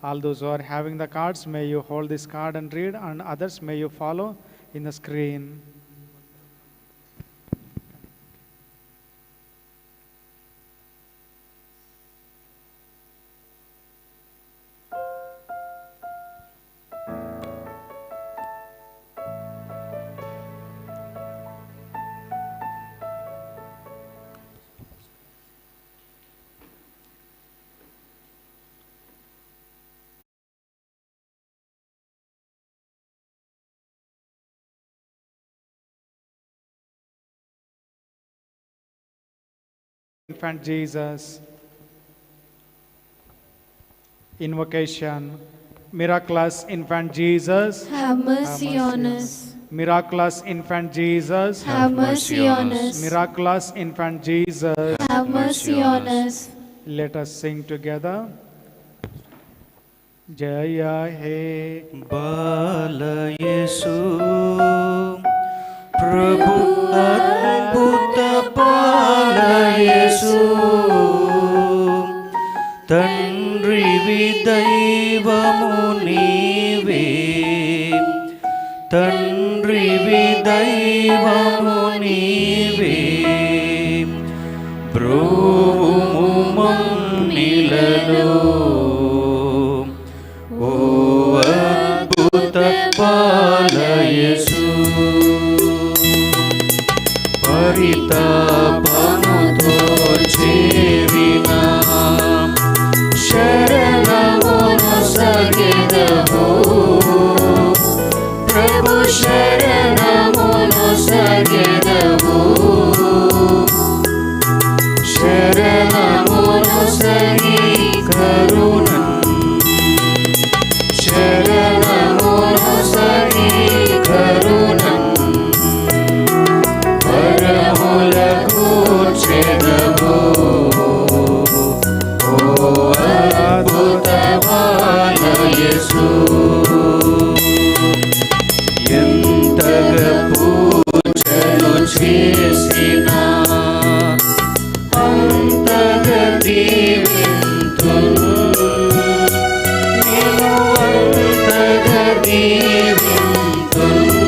All those who are having the cards, may you hold this card and read, and others may you follow in the screen. Infant Jesus. Invocation. Miraculous infant Jesus, have mercy on us. miraculous infant Jesus, Have mercy on us. miraculous infant Jesus. Have mercy on us. Let us sing together. Jaya He Bala Yesu Prabhu Adbhuta Bala Yesu Tandri Vidaivamu Nive Tandri Vidaivamu Nive Brovumu Mannilalo Bala Yesu Paritapamuto Chevina Sharanamono Sagedaho Prabhu Sharanamono Sagedaho Sharanamono Sagi Karunam Sharanamono Sagi Karunam Paramulaku Chedavu O Adbhuta Bala Yesu Entaga పూజలు చేసినా అంతగా దీవింతును నేను అంతగా దీవింతును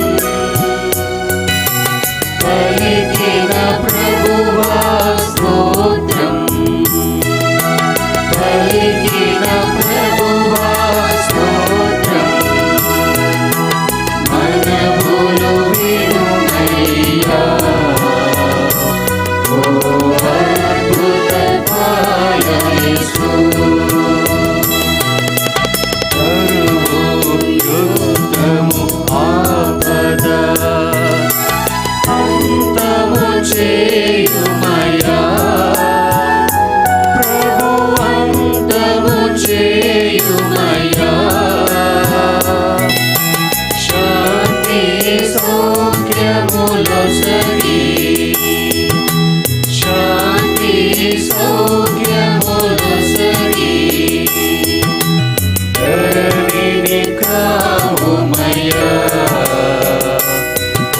పలికిన ప్రభువా స్తోత్రం పలికిన ప్రభువా స్తోత్రం మనవులు వినుమయ్యా ఓ అద్భుత బాల యేసు కరువు యుద్ధము ఆపద అంతము చేయుమయ్యా ప్రభు అంతము చేయుమయ్యా శాంతి సౌఖ్యములొసగి శాంతి సౌఖ్యములొసగి ధరణిని కావుమయ్యా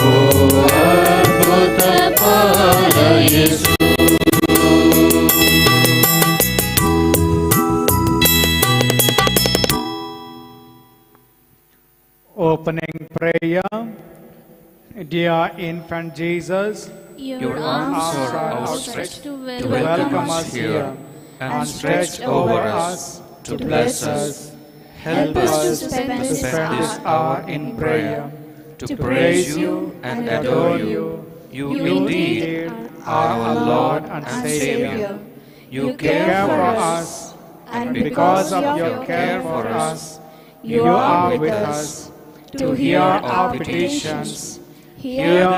ఓ అద్భుత బాల యేసు opening prayer. Dear infant Jesus, Your arms are outstretched to welcome us here and stretch over us to bless us. Help us to spend this hour in prayer, to praise you and adore you. You indeed are our Lord and Savior. You care for us, and because of your care for us, you are with us to hear our petitions. Hear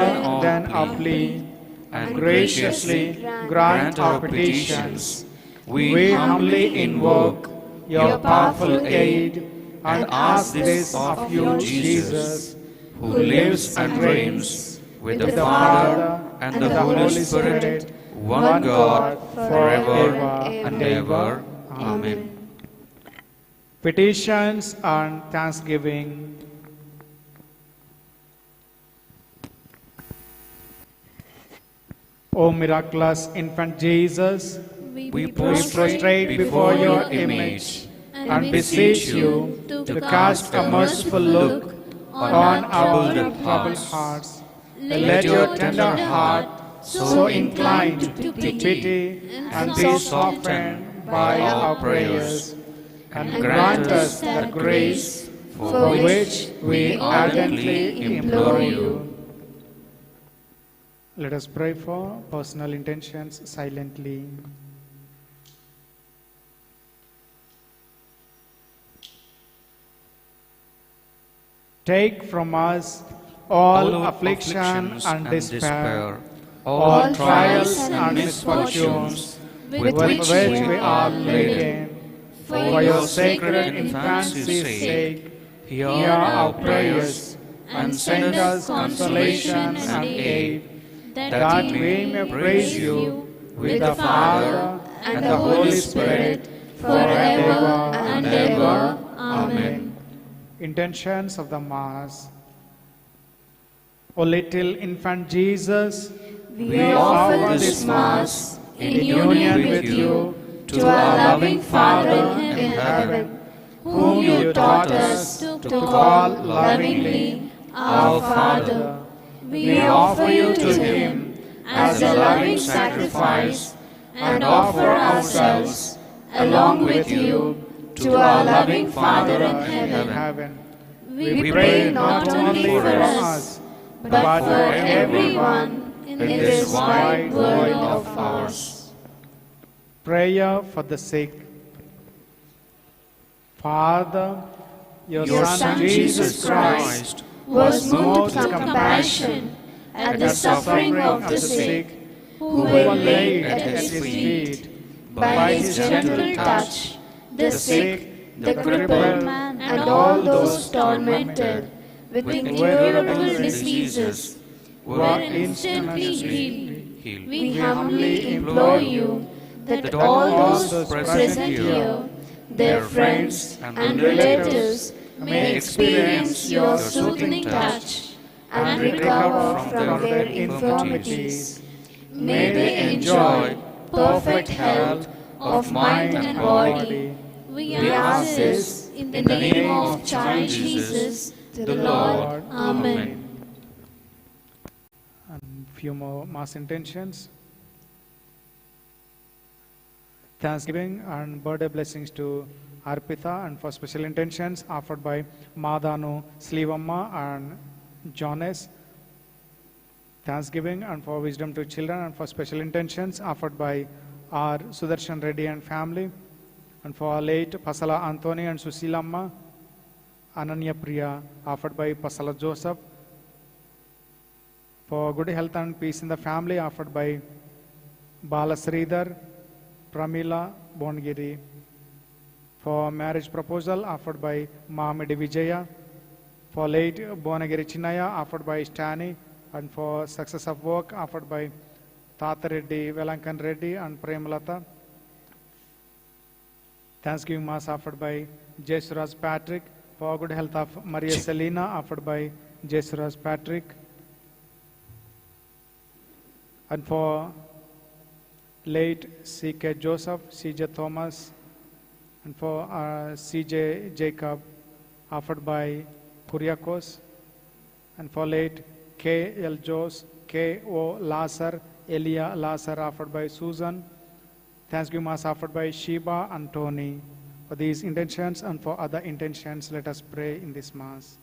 then our plea, and graciously grant our petitions. We humbly invoke your powerful aid and ask this of you, Jesus, who lives and reigns with the Father and the Holy Spirit, one God, forever and ever. Amen. Petitions and thanksgiving. O miraculous infant Jesus, We we prostrate before your image and beseech you to cast a merciful look on our troubled hearts. Let your tender heart, so inclined to pity and be softened by our prayers, and grant us the grace for which we ardently implore you. Let us pray for personal intentions silently. Take from us all affliction and despair, all trials and misfortunes with which we are laden. For your sacred infancy's sake, hear our prayers, and send us consolation and aid, that we may praise you with the Father and the Holy Spirit forever and ever. Amen. Intentions of the Mass. O little infant Jesus, we offer this Mass in union with you to our loving Father in heaven, whom you taught us to call lovingly our Father. We offer you to Him as a loving sacrifice and offer ourselves along with you to our loving Father in heaven. We pray not only for us, but for everyone in this wide world of ours. Prayer for the sick. Father, your Son Jesus Christ was moved with compassion at the suffering of the sick who were laid at His feet. By His gentle touch, the sick, the crippled, and all those tormented with incurable diseases were instantly healed. We humbly implore you that all those present here, their friends and relatives, may experience your soothing touch and recover from their infirmities. May they enjoy perfect health of mind and body. We ask this in the name of Child Jesus, the Lord. Amen. And few more Mass intentions. Thanksgiving and birthday blessings to Arpita, and for special intentions offered by Madanu, Slivamma and Jonas. Thanksgiving and for wisdom to children, and for special intentions offered by R. Sudarshan Reddy and family, and for our late Pasala Anthony and Susilamma. Ananya Priya offered by Pasala Joseph. For good health and peace in the family offered by Bala Sridhar, Pramila Bongiri. For marriage proposal offered by Mamidi Vijaya. For late Bonagiri Chinnaya offered by Stani. And for success of work offered by Tata Reddy, Velankan Reddy and Premalata. Thanksgiving Mass offered by Jesuraj Patrick. For good health of Maria Selina offered by Jesuraj Patrick. And for late C.K. Joseph, C.J. Thomas, and for C.J. Jacob offered by Kuriakos. And for late K.L. Jose, K.O. Lasar, Elia Lasar offered by Susan. Thanksgiving Mass offered by Sheba and Tony. For these intentions and for other intentions, let us pray in this Mass.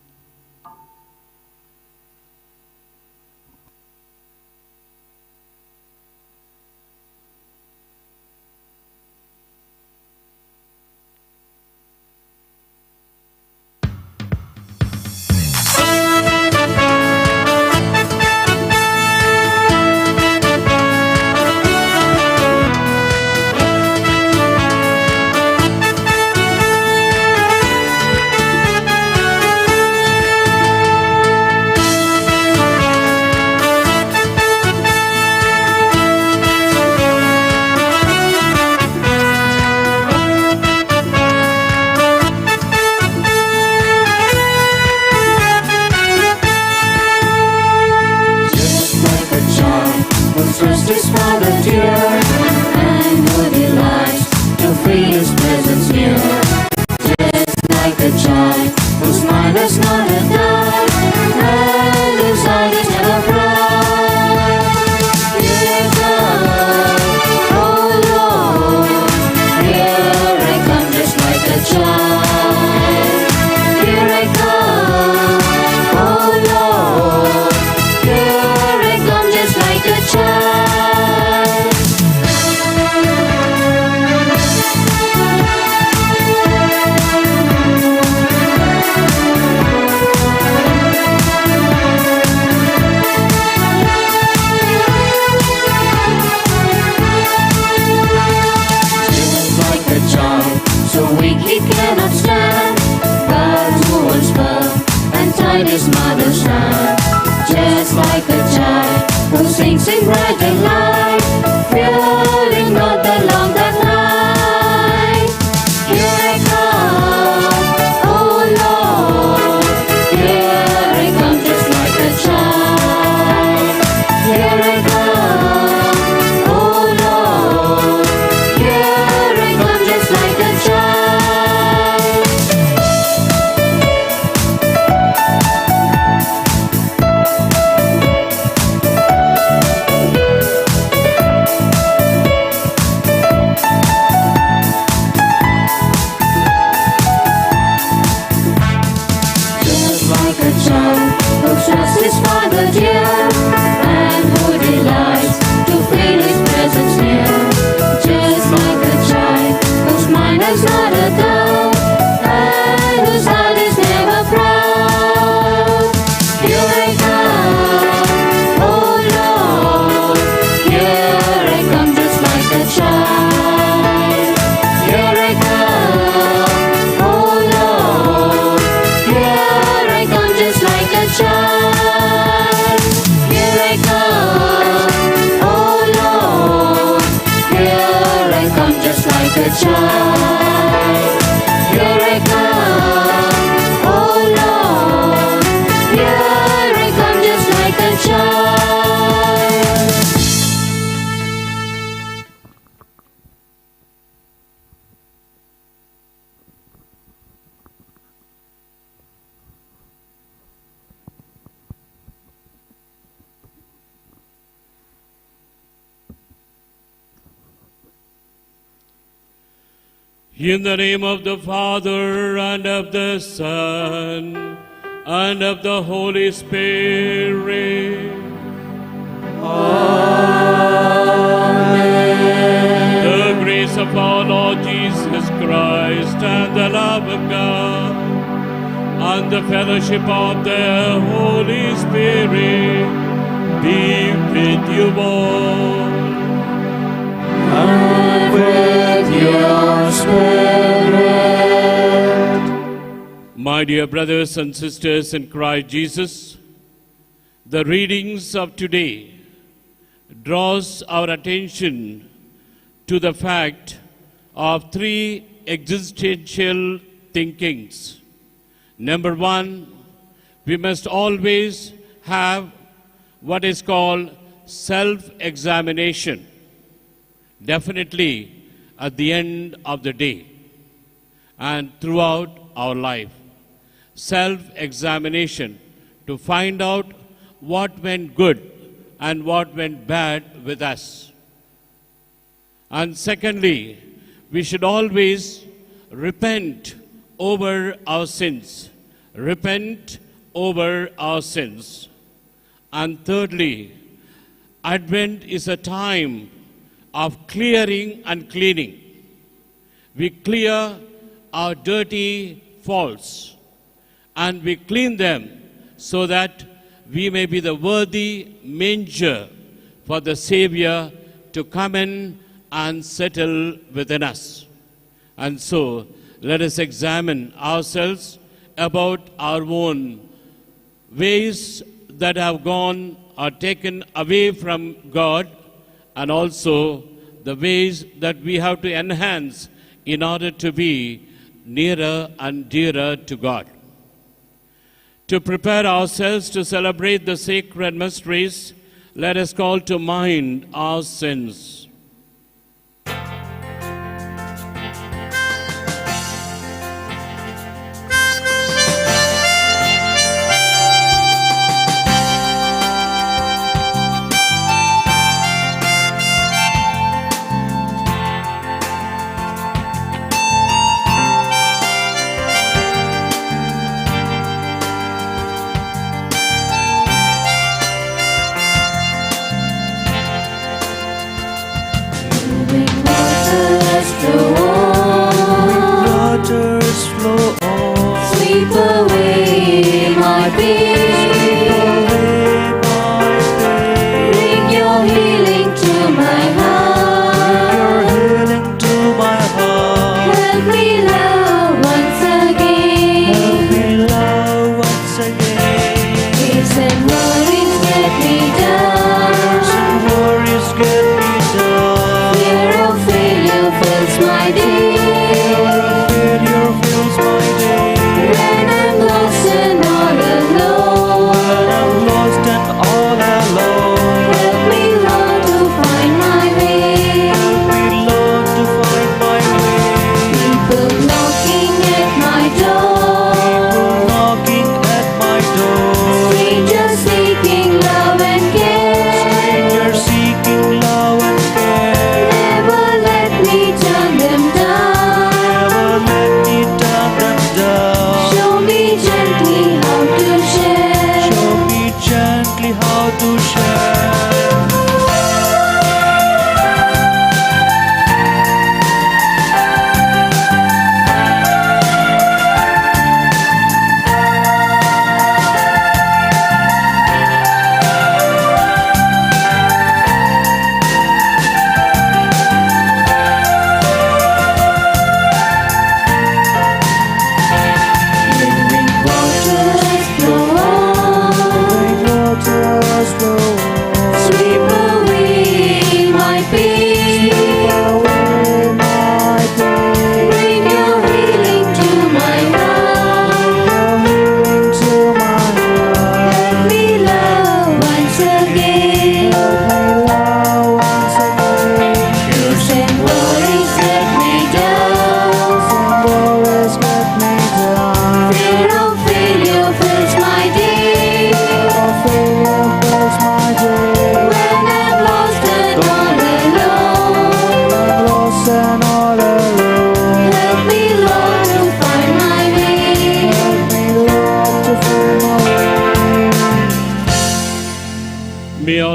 wings in bright and light, fearing not the long dark night. Here I come, oh Lord, here I come just like a child. Here I come, oh Lord, here I come just like a child. Just like a child who trusts his father dear, and who delights to feel his presence near. Just like a child whose mind has not a doubt, and whose heart is never proud. Here I come, oh Lord, here I come just like a child. Here I come, oh Lord, here I come just like a child. Here I come, oh Lord, here I come just like a child. Here I come, oh Lord, here I come just like a child. In the name of the Father, and of the Son, and of the Holy Spirit. Amen. The grace of our Lord Jesus Christ, and the love of God, and the fellowship of the Holy Spirit be with you all. And with your spirit. My dear brothers and sisters in Christ Jesus, the readings of today draws our attention to the fact of three existential thinkings. Number one, we must always have what is called self-examination, definitely at the end of the day and throughout our life. Self-examination to find out what went good and what went bad with us. And secondly, we should always repent over our sins. Repent over our sins. And thirdly, Advent is a time of clearing and cleaning. We clear our dirty faults and we clean them so that we may be the worthy manger for the Savior to come in and settle within us. And so, let us examine ourselves about our own ways that have gone or taken away from God, and also the ways that we have to enhance in order to be nearer and dearer to God. To prepare ourselves to celebrate the sacred mysteries, let us call to mind our sins.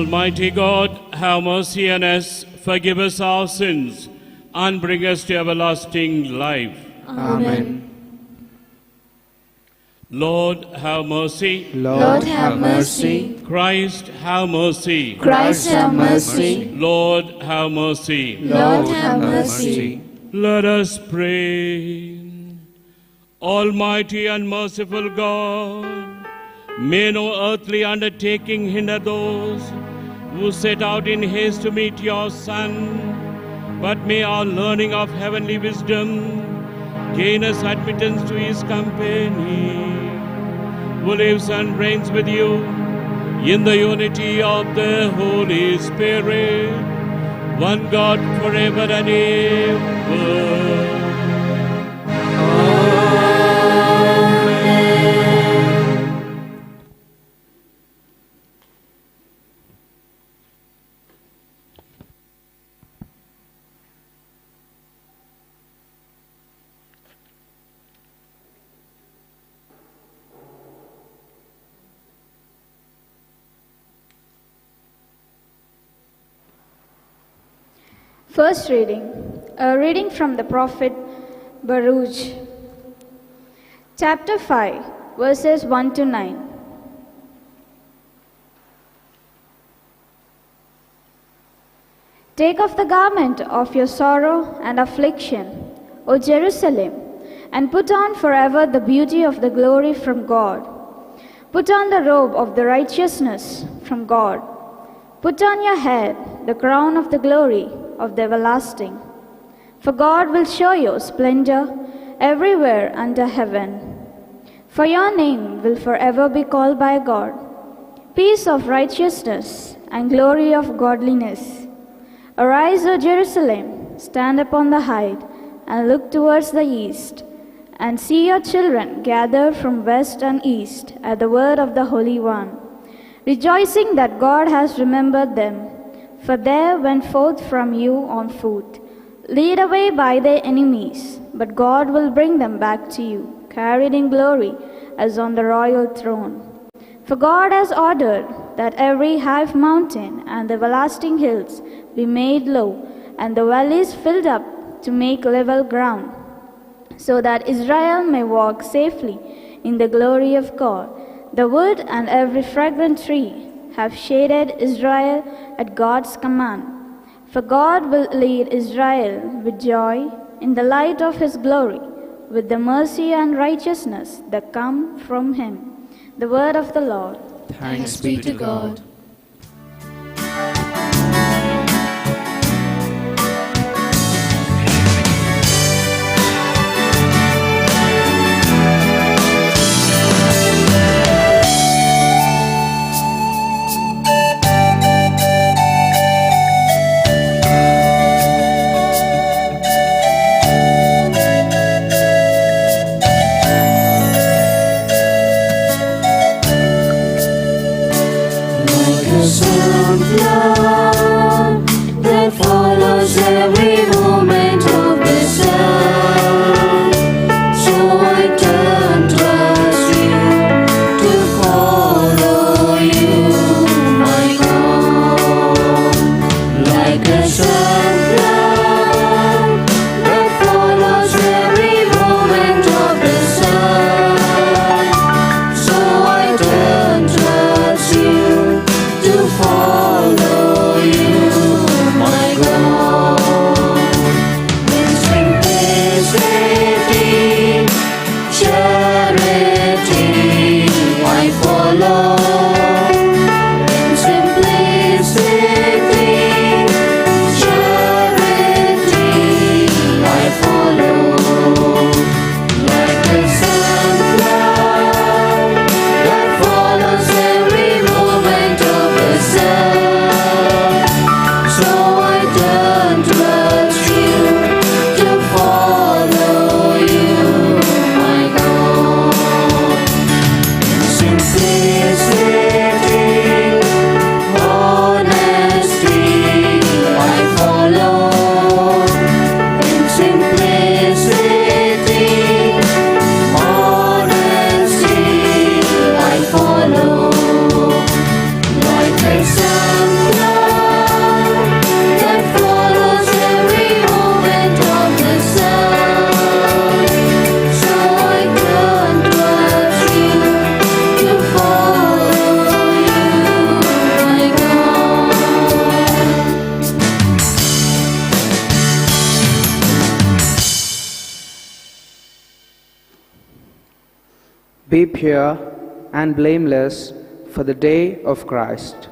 Almighty God, have mercy on us, forgive us our sins, and bring us to everlasting life. Amen. Lord, have mercy. Lord, have mercy. Christ, have mercy. Christ, have mercy. Lord, have mercy. Lord, have mercy. Let us pray. Almighty and merciful God, may no earthly undertaking hinder those who set out in haste to meet your Son, but may our learning of heavenly wisdom gain us admittance to his company, who lives and reigns with you in the unity of the Holy Spirit, one God forever and ever. First reading, a reading from the prophet Baruch. Chapter 5, verses 1 to 9. Take off the garment of your sorrow and affliction, O Jerusalem, and put on forever the beauty of the glory from God. Put on the robe of the righteousness from God. Put on your head the crown of the glory of the everlasting. For God will show you splendor everywhere under heaven. For your name will forever be called by God. Peace of righteousness and glory of godliness. Arise, O Jerusalem, stand upon the height, and look towards the east, and see your children gather from west and east at the word of the Holy One, rejoicing that God has remembered them. For they went forth from you on foot, led away by their enemies, but God will bring them back to you, carried in glory as on the royal throne. For God has ordered that every high mountain and the everlasting hills be made low, and the valleys filled up to make level ground, so that Israel may walk safely in the glory of God. The wood and every fragrant tree have shaded Israel at God's command. For God will lead Israel with joy in the light of his glory, with the mercy and righteousness that come from him. The word of the Lord. Thanks be to God. Be pure and blameless for the day of Christ.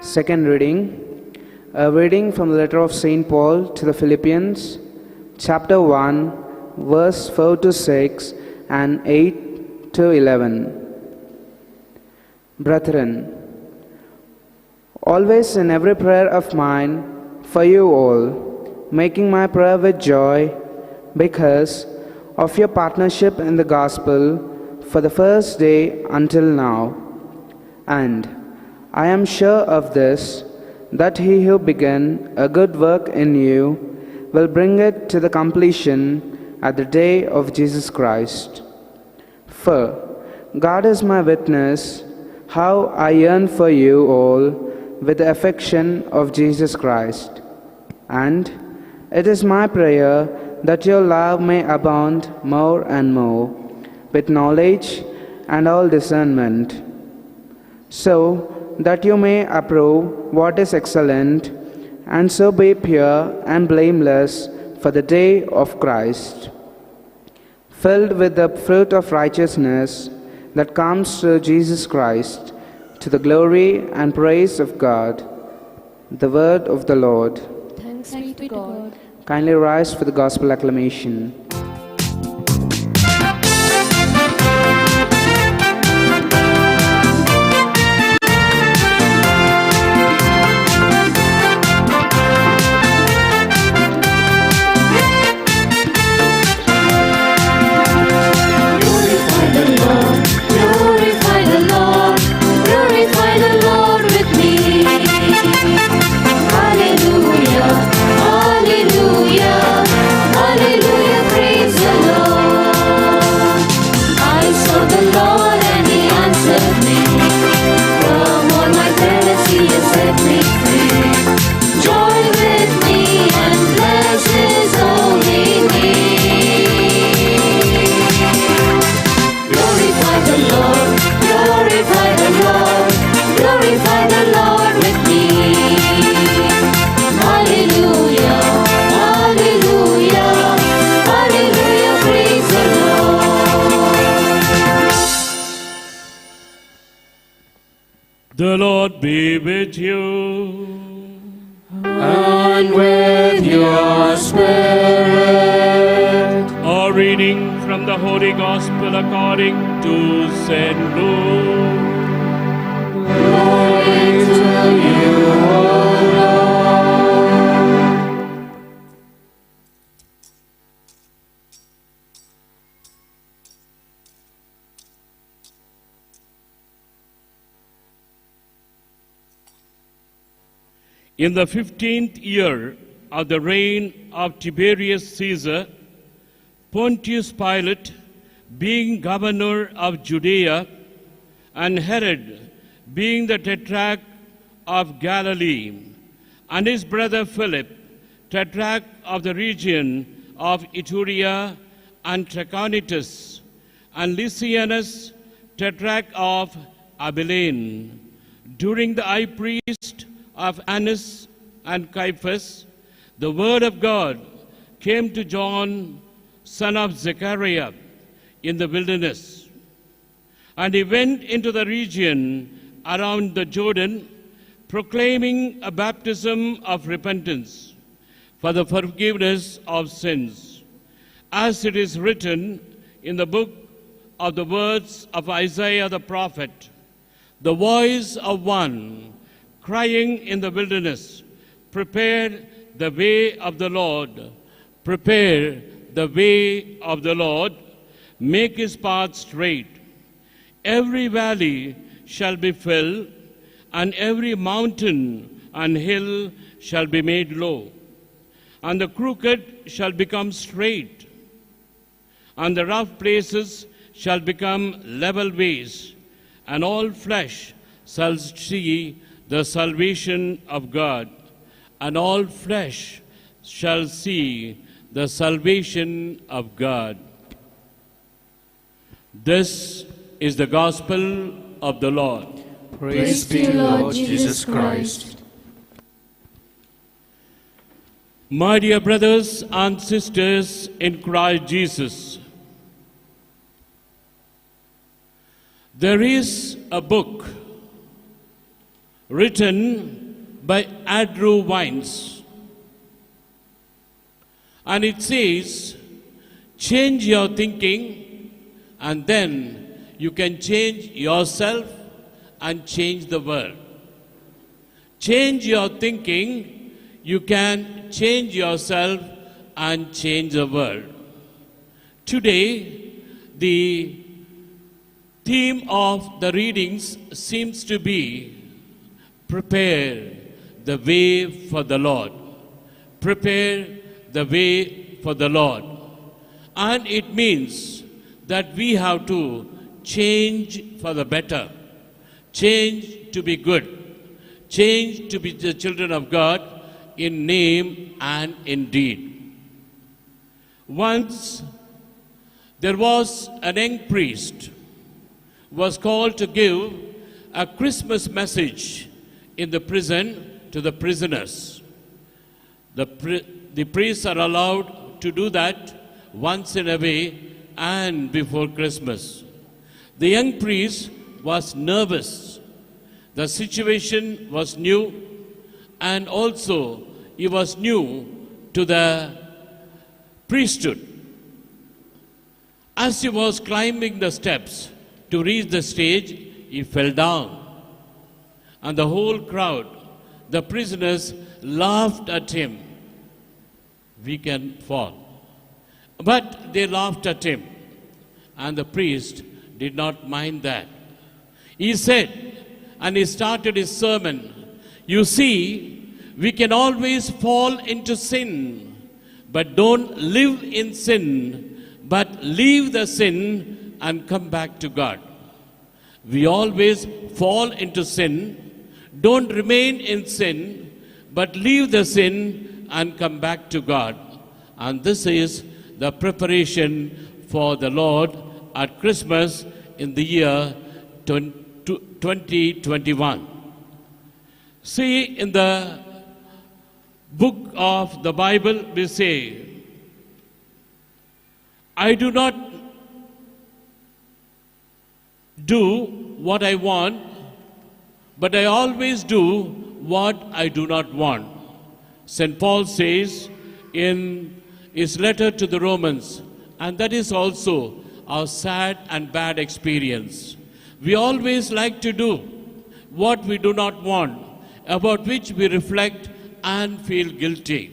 Second reading, a reading from the letter of St. Paul to the Philippians, chapter 1, verse 4 to 6 and 8 to 11. Brethren, always in every prayer of mine for you all, making my prayer with joy because of your partnership in the gospel for the first day until now. And I am sure of this, that he who began a good work in you will bring it to the completion at the day of Jesus Christ. For God is my witness, how I yearn for you all with the affection of Jesus Christ. And it is my prayer that your love may abound more and more, with knowledge and all discernment, so that you may approve what is excellent, and so be pure and blameless for the day of Christ, filled with the fruit of righteousness that comes through Jesus Christ, to the glory and praise of God. The word of the Lord. Thanks be to God. Kindly rise for the gospel acclamation. The Lord be with you. And with your spirit. A reading from the Holy Gospel according to St. Luke. Glory to you, O Lord. In the 15th year of the reign of Tiberius Caesar, Pontius Pilate, being governor of Judea, and Herod, being the tetrarch of Galilee, and his brother Philip, tetrarch of the region of Iturea and Trachonitis, and Lysianus, tetrarch of Abilene, during the high priest of Annas and Caiaphas, the word of God came to John, son of Zechariah, in the wilderness. And he went into the region around the Jordan, proclaiming a baptism of repentance for the forgiveness of sins, as it is written in the book of the words of Isaiah the prophet, the voice of one crying in the wilderness, prepare the way of the Lord, prepare the way of the Lord, make his path straight. Every valley shall be filled, and every mountain and hill shall be made low, and the crooked shall become straight, and the rough places shall become level ways, and all flesh shall see the salvation of God, and all flesh shall see the salvation of God. This is the gospel of the Lord. Praise be to Lord Jesus Christ. My dear brothers and sisters in Christ Jesus, There is a book written by Andrew Vines, and it says, change your thinking and then you can change yourself and change the world. Change your thinking, you can change yourself and change the world. Today, the theme of the readings seems to be prepare the way for the Lord. Prepare the way for the Lord. And it means that we have to change for the better, change to be good, change to be the children of God in name and in deed. Once there was an young priest who was called to give a Christmas message in the prison to the prisoners. The priests are allowed to do that once in a way and before Christmas. The young priest was nervous. The situation was new, and also he was new to the priesthood. As he was climbing the steps to reach the stage, he fell down. And the whole crowd, the prisoners, laughed at him. We can fall. But they laughed at him, and the priest did not mind that. He said, and he started his sermon, you see, we can always fall into sin, but don't live in sin, but leave the sin and come back to God. We always fall into sin, don't remain in sin, but leave the sin and come back to God. And this is the preparation for the Lord at Christmas in the year 2021. See, in the book of the Bible, we say, I do not do what I want, but I always do what I do not want. St. Paul says in his letter to the Romans, and that is also our sad and bad experience. We always like to do what we do not want, about which we reflect and feel guilty.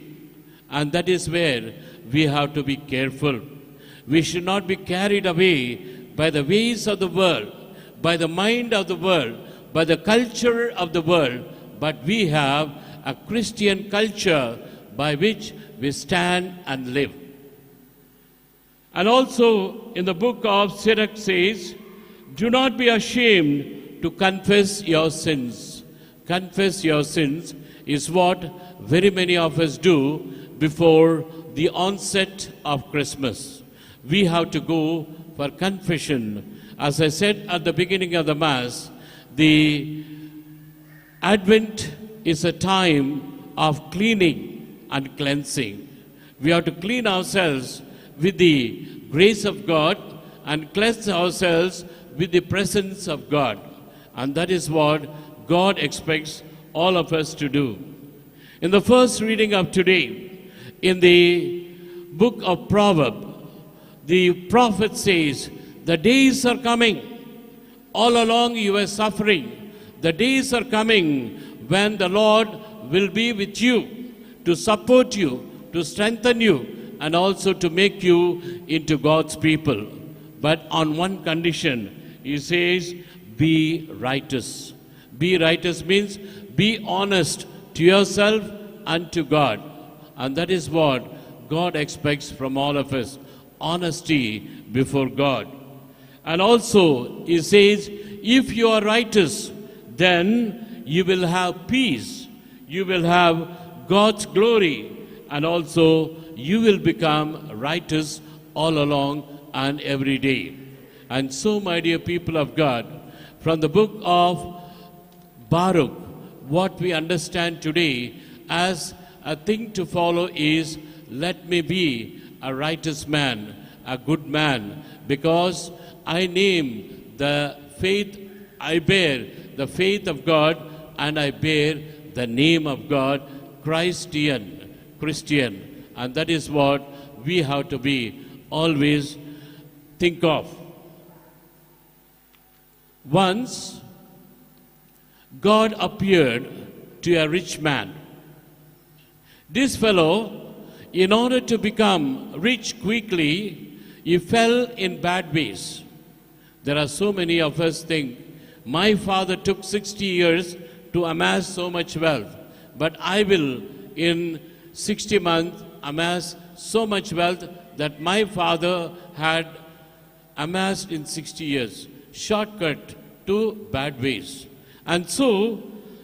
And that is where we have to be careful. We should not be carried away by the ways of the world, by the mind of the world, by the culture of the world, but we have a Christian culture by which we stand and live. And also in the book of Sirach says, do not be ashamed to confess your sins. Confess your sins is what very many of us do before the onset of Christmas. We have to go for confession. As I said at the beginning of the Mass, the Advent is a time of cleaning and cleansing. We have to clean ourselves with the grace of God and cleanse ourselves with the presence of God. And that is what God expects all of us to do. In the first reading of today, in the book of Proverbs, the prophet says, the days are coming. All along you were suffering. The days are coming when the Lord will be with you to support you, to strengthen you, and also to make you into God's people. But on one condition, he says, be righteous. Be righteous means be honest to yourself and to God. And that is what God expects from all of us, honesty before God. And also, he says, if you are righteous, then you will have peace. You will have God's glory, and also you will become righteous all along and every day. And so, my dear people of God, from the book of Baruch, what we understand today as a thing to follow is, let me be a righteous man, a good man, because I name the faith, I bear the faith of God, and I bear the name of God, Christian. And that is what we have to be always think of. Once, God appeared to a rich man. This fellow, in order to become rich quickly, he fell in bad ways. There are so many of us think, my father took 60 years to amass so much wealth, but I will in 60 months amass so much wealth that my father had amassed in 60 years. Shortcut to bad ways. And so,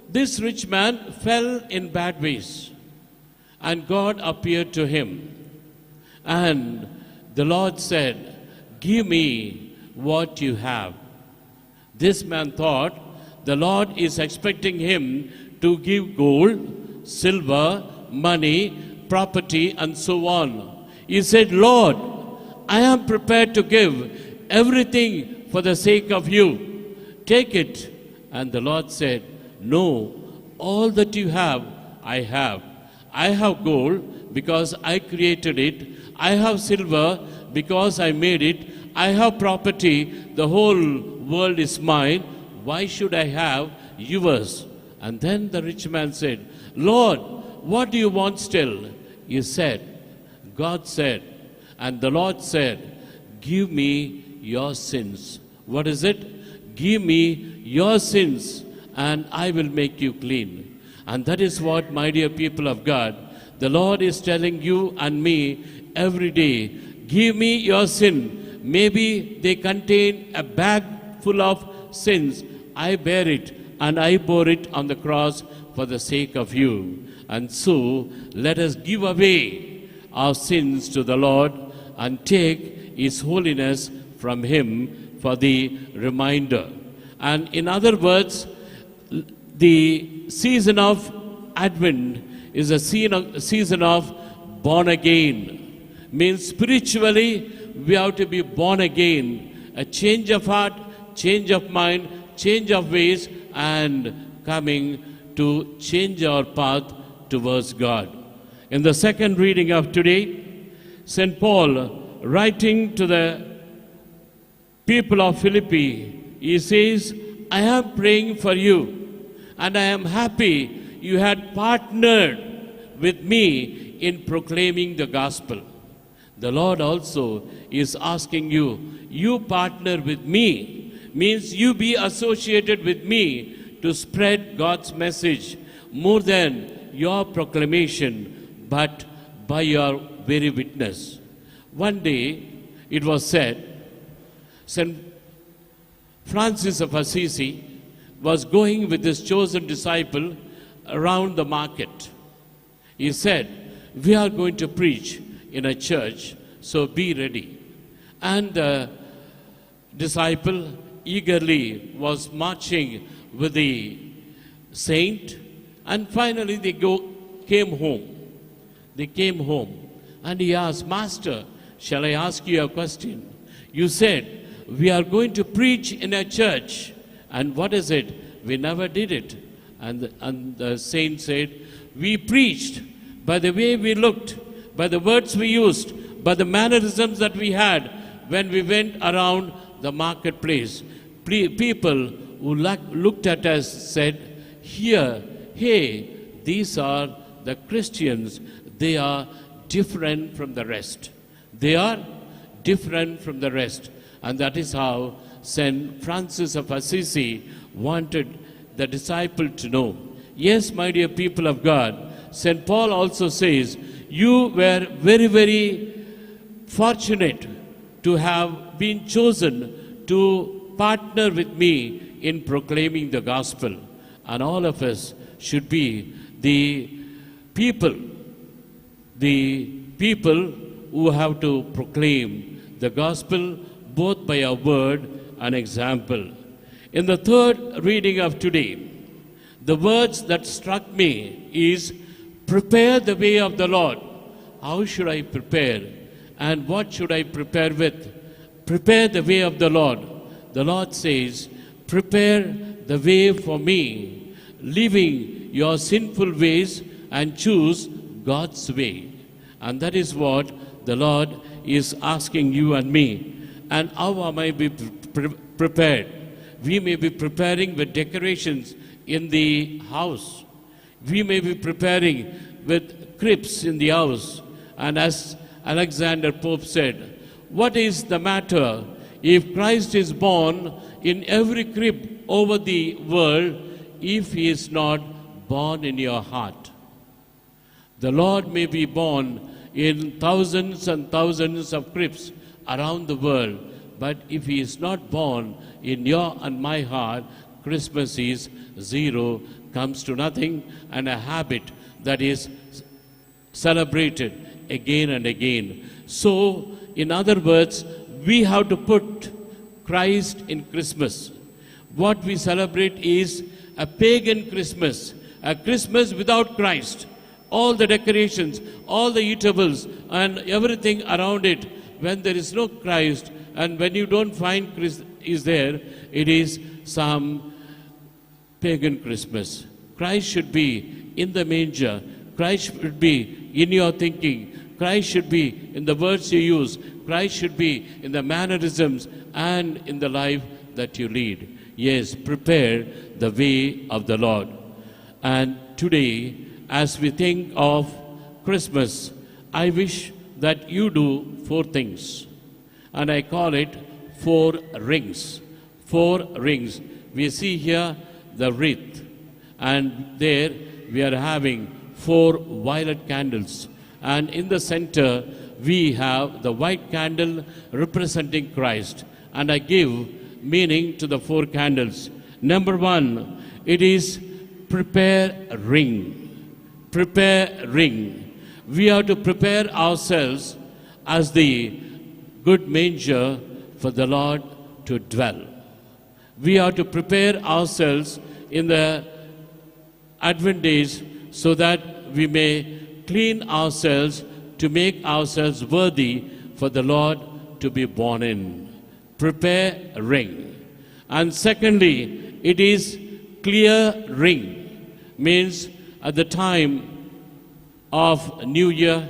this rich man fell in bad ways. And God appeared to him. And the Lord said, give me what you have. This man thought the Lord is expecting him to give gold, silver, money, property, and so on. He said, Lord, I am prepared to give everything for the sake of you. Take it. And the Lord said, no, all that you have, I have. I have gold because I created it. I have silver because I made it. I have property. The whole world is mine. Why should I have yours? And then the rich man said, Lord, what do you want still? He said, God said, and the Lord said, give me your sins. What is it? Give me your sins and I will make you clean. And that is what, my dear people of God, the Lord is telling you and me every day. Give me your sin. Maybe they contain a bag full of sins. I bear it and I bore it on the cross for the sake of you. And so let us give away our sins to the Lord and take His holiness from Him for the reminder. And in other words, the season of Advent is a season of born again. Means spiritually we have to be born again. A change of heart, change of mind, change of ways, and coming to change our path towards God. In the second reading of today, St. Paul, writing to the people of Philippi, he says, I am praying for you, and I am happy you had partnered with me in proclaiming the gospel. The Lord also is asking you, you partner with me, means you be associated with me to spread God's message more than your proclamation, but by your very witness. One day, it was said, St. Francis of Assisi was going with his chosen disciple around the market. He said, we are going to preach in a church, so be ready. And the disciple eagerly was marching with the saint, and finally they came home. They came home, and he asked, Master, shall I ask you a question? You said, we are going to preach in a church, and what is it? We never did it. And the saint said, we preached by the way we looked, by the words we used, by the mannerisms that we had when we went around the marketplace. People who looked at us said, here, hey, these are the Christians. They are different from the rest. They are different from the rest. And that is how St. Francis of Assisi wanted the disciple to know. Yes, my dear people of God, St. Paul also says, you were very, very fortunate to have been chosen to partner with me in proclaiming the gospel. And all of us should be the people who have to proclaim the gospel both by our word and example. In the third reading of today, the words that struck me is, prepare the way of the Lord. How should I prepare? And what should I prepare with? Prepare the way of the Lord. The Lord says, prepare the way for me, leaving your sinful ways and choose God's way. And that is what the Lord is asking you and me. And how am I be prepared? We may be preparing with decorations in the house. We may be preparing with cribs in the house. And as Alexander Pope said, what is the matter if Christ is born in every crib over the world if he is not born in your heart? The Lord may be born in thousands and thousands of cribs around the world, but if he is not born in your and my heart, Christmas is zero, comes to nothing, and a habit that is celebrated again and again. So, in other words, we have to put Christ in Christmas. What we celebrate is a pagan Christmas, a Christmas without Christ. All the decorations, all the eatables, and everything around it, when there is no Christ, and when you don't find Christ is there, it is some pagan Christmas. Christ should be in the manger. Christ should be in your thinking. Christ should be in the words you use. Christ should be in the mannerisms and in the life that you lead. Yes, prepare the way of the Lord. And today, as we think of Christmas, I wish that you do 4 things. And I call it 4 rings. 4 rings. We see here the wreath. And there we are having 4 violet candles. And in the center, we have the white candle representing Christ. And I give meaning to the 4 candles. Number 1, it is prepare ring. Prepare ring. We have to prepare ourselves as the good manger for the Lord to dwell. We have to prepare ourselves in the Advent days so that we may clean ourselves to make ourselves worthy for the Lord to be born in. Prepare ring. And secondly, it is clear ring. Means at the time of New Year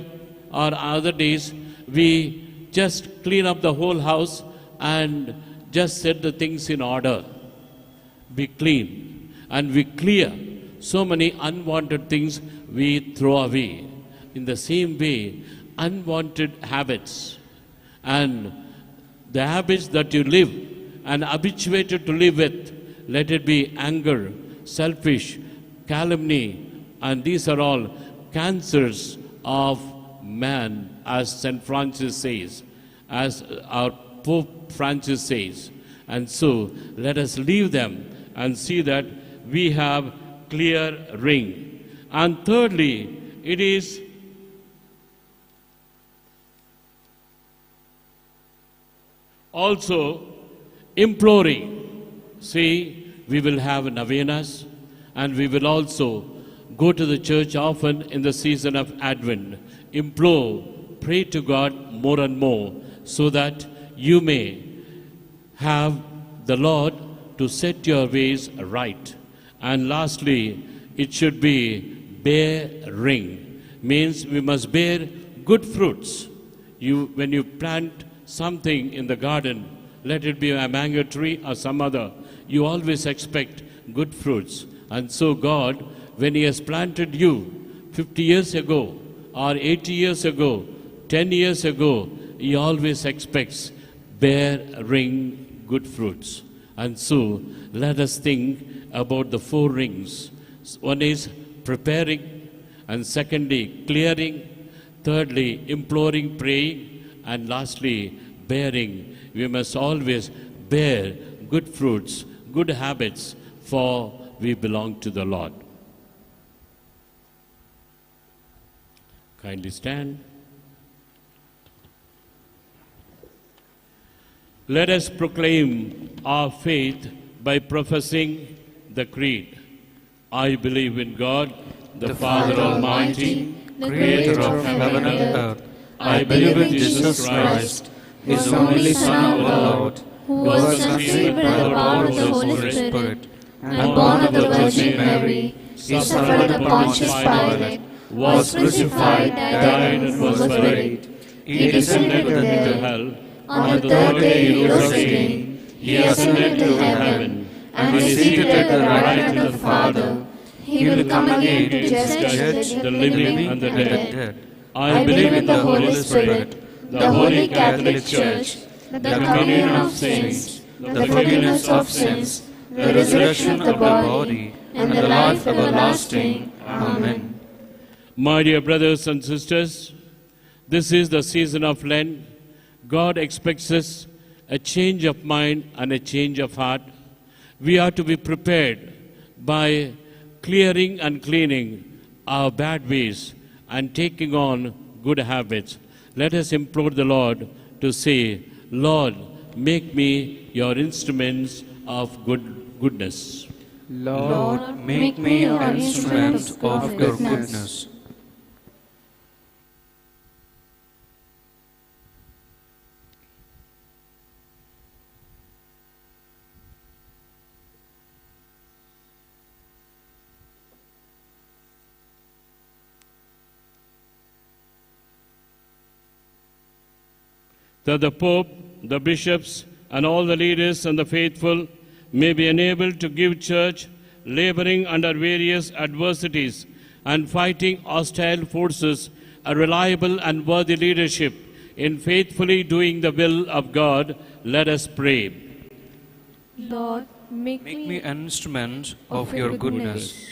or other days, we just clean up the whole house and just set the things in order. Be clean. And we clear. So many unwanted things we throw away. In the same way, unwanted habits and the habits that you live and habituated to live with, let it be anger, selfish, calumny, and these are all cancers of man, as St. Francis says, as our Pope Francis says. And so, let us leave them and see that we have clear ring. And thirdly, it is also imploring. See, we will have novenas and we will also go to the church often in the season of Advent. Implore, pray to God more and more so that you may have the Lord to set your ways right. And lastly, it should be bearing. Means we must bear good fruits. When you plant something in the garden, let it be a mango tree or some other, you always expect good fruits. And so God, when He has planted you 50 years ago or 80 years ago, 10 years ago, He always expects bearing good fruits. And so let us think about the 4 rings. One is preparing, and secondly, clearing, thirdly, imploring, praying, and lastly, bearing. We must always bear good fruits, good habits, for we belong to the Lord. Kindly stand. Let us proclaim our faith by professing the Creed. I believe in God, the Father Almighty, Creator of heaven and earth. I believe in Jesus Christ, His only Son, our Lord, who was conceived by the power of the Holy Spirit, and born of the Virgin Mary, he suffered under Pontius Pilate, was crucified, died, and was buried. He descended into hell. On the third day he rose again. He ascended to heaven, and is seated at the right hand of the Father. He will come again to judge the living and the dead. I believe in the Holy Spirit, the Holy Catholic Church, the communion of saints, the forgiveness of sins, the resurrection of the body, and the life everlasting. Amen. My dear brothers and sisters, this is the season of Lent. God expects us a change of mind and a change of heart. We are to be prepared by clearing and cleaning our bad ways and taking on good habits. Let us implore the Lord to say, Lord, make me your instruments of goodness. Lord, make me an instrument of your goodness. That the Pope, the bishops, and all the leaders and the faithful may be enabled to give church, laboring under various adversities and fighting hostile forces, a reliable and worthy leadership in faithfully doing the will of God. Let us pray. Lord, make me an instrument of your goodness.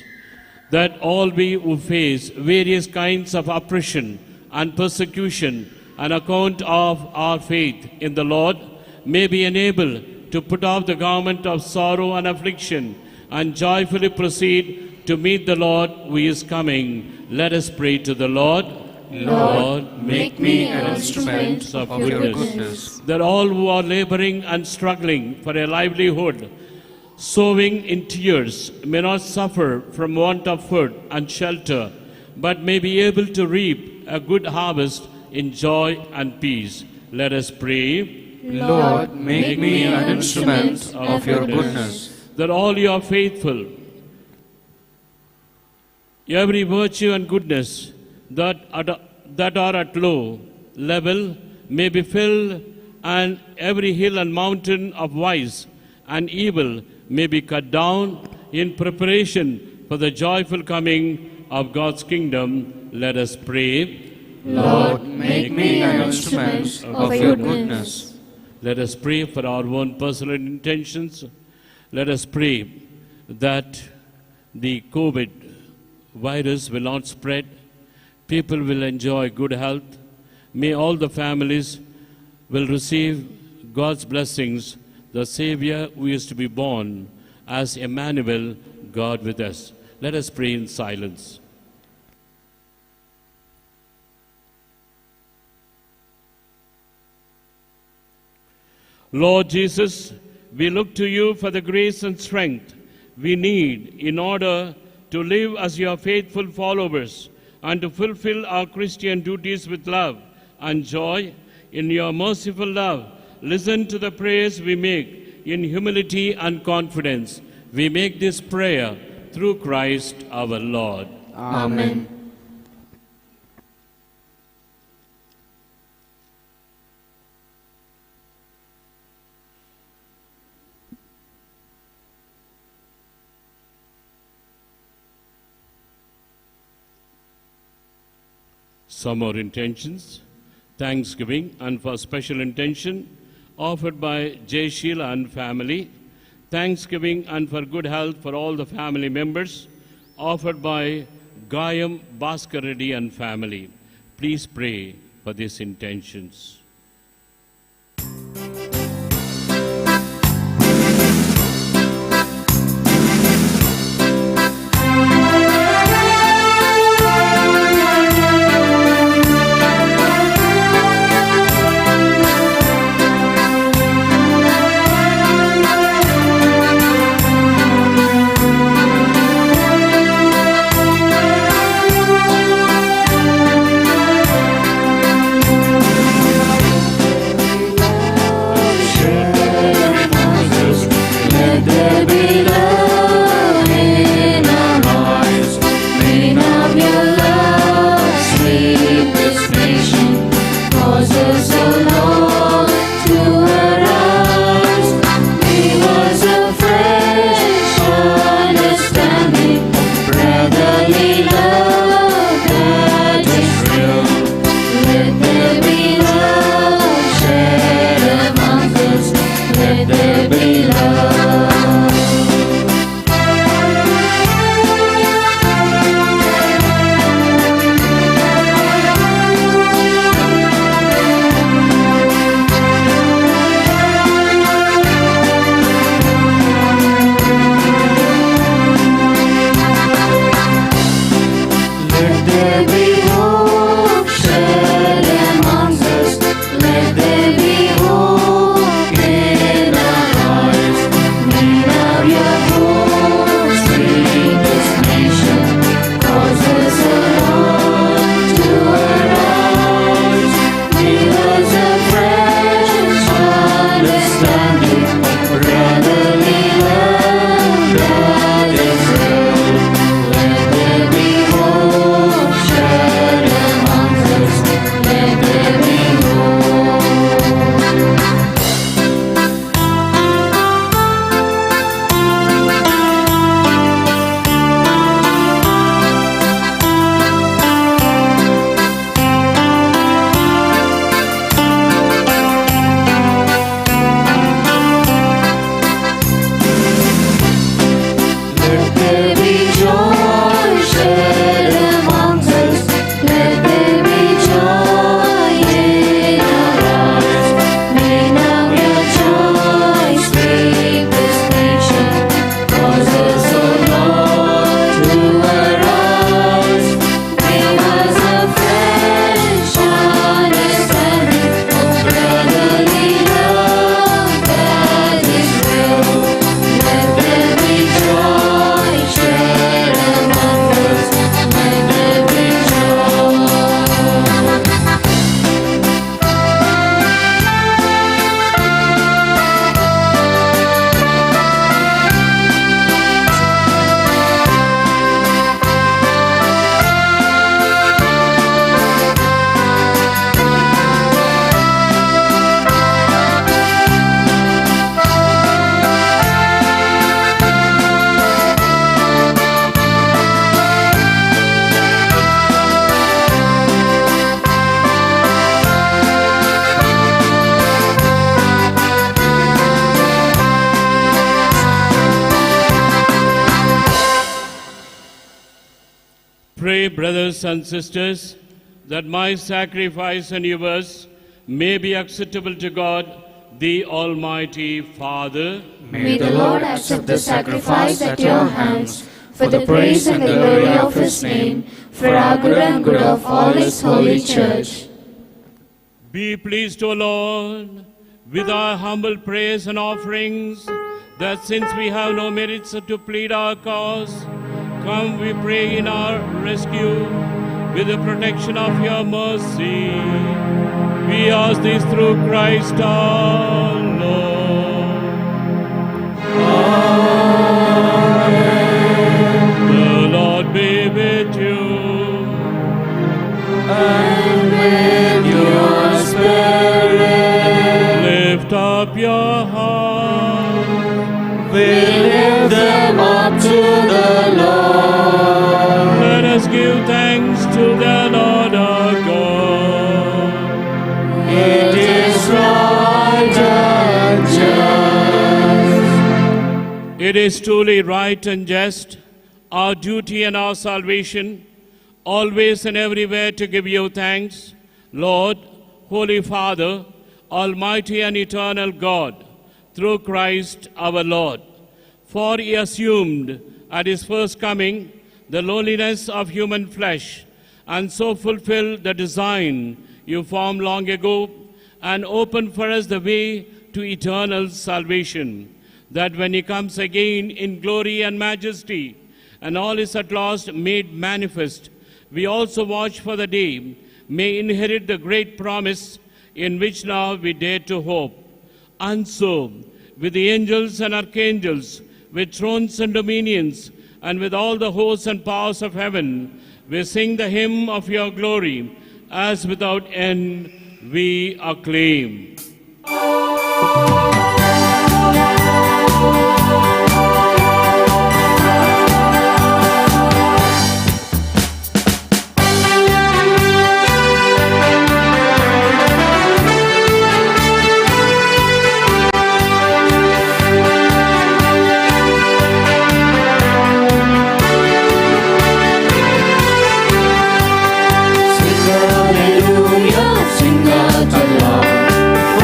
That all we who face various kinds of oppression and persecution on account of our faith in the Lord may be enabled to put off the garment of sorrow and affliction and joyfully proceed to meet the Lord who is coming. Let us pray to the Lord. Lord, make me an instrument of your goodness. That all who are laboring and struggling for a livelihood, sowing in tears, may not suffer from want of food and shelter, but may be able to reap a good harvest in joy and peace. Let us pray. Lord, make me an instrument of your goodness. That all your faithful, every virtue and goodness that are at low level may be filled, and every hill and mountain of vice and evil may be cut down in preparation for the joyful coming of God's kingdom. Let us pray. Lord, make me an instrument of your goodness. Let us pray for our own personal intentions. Let us pray that the COVID virus will not spread. People will enjoy good health. May all the families will receive God's blessings, the Savior who is to be born as Emmanuel, God with us. Let us pray in silence. Lord Jesus, we look to you for the grace and strength we need in order to live as your faithful followers and to fulfill our Christian duties with love and joy. In your merciful love, listen to the prayers we make in humility and confidence. We make this prayer through Christ our Lord. Amen. Some more intentions. Thanksgiving and for special intention offered by Jay Sheila and family. Thanksgiving and for good health for all the family members offered by Gayam Bhaskar Reddy and family. Please pray for these intentions. there be hope shed amongst us. Let there be hope in our hearts. May now your hope sweep this nation. Cause us, O Lord, to arise. Give us a fresh understanding of brotherly love that is real. Let there be hope shed amongst us. Let there be Let there be joy shed amongst us. Let there be joy in our hearts. May now your joy sweep this nation. Cause us, O Lord, to arise. Give us a fresh understanding of brotherly love that is real. Let there be joy shed among us. Let there be joy. Pray, brothers and sisters, that my sacrifice and yours may be acceptable to God, the Almighty Father. May the Lord accept the sacrifice at your hands for the praise and the glory of his name, for our good and good of all his holy church. Be pleased, O Lord, with our humble praise and offerings, that since we have no merits to plead our cause, come, we pray, in our rescue, with the protection of your mercy. We ask this through Christ our Lord. The Lord be with you. And with your spirit, Lift up your heart. we lift them up to the Lord. Let us give thanks to the Lord our God. It is right and just. It is truly right and just, our duty and our salvation, always and everywhere to give you thanks, Lord, Holy Father, Almighty and eternal God, through Christ our Lord. For he assumed at his first coming the lowliness of human flesh, and so fulfilled the design you formed long ago, and opened for us the way to eternal salvation, that when he comes again in glory and majesty, and all is at last made manifest, we also watch for the day may inherit the great promise in which now we dare to hope. And so, with the angels and archangels, with thrones and dominions, and with all the hosts and powers of heaven, we sing the hymn of your glory, as without end we acclaim. Sing hallelujah, sing out aloud.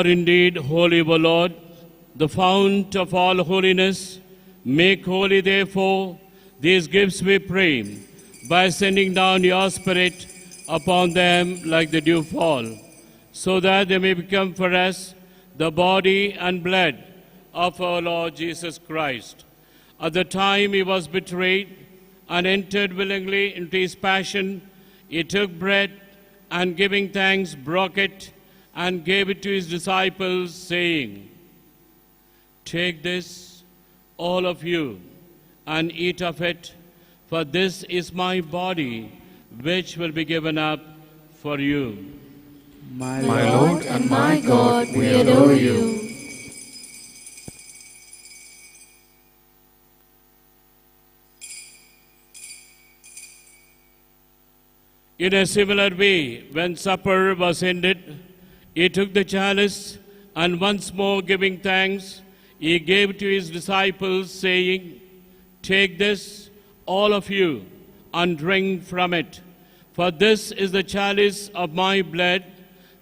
indeed holy, O Lord, the fount of all holiness. Make holy, therefore, these gifts, we pray, by sending down your Spirit upon them like the dew fall, so that they may become for us the body and blood of our Lord Jesus Christ. At the time he was betrayed and entered willingly into his passion, he took bread and, giving thanks, broke it and gave it to his disciples, saying, "Take this, all of you, and eat of it, for this is my body, which will be given up for you." My Lord and my God, we adore you. In a similar way, when supper was ended, he took the chalice, and once more giving thanks, he gave to his disciples, saying, "Take this, all of you, and drink from it. For this is the chalice of my blood,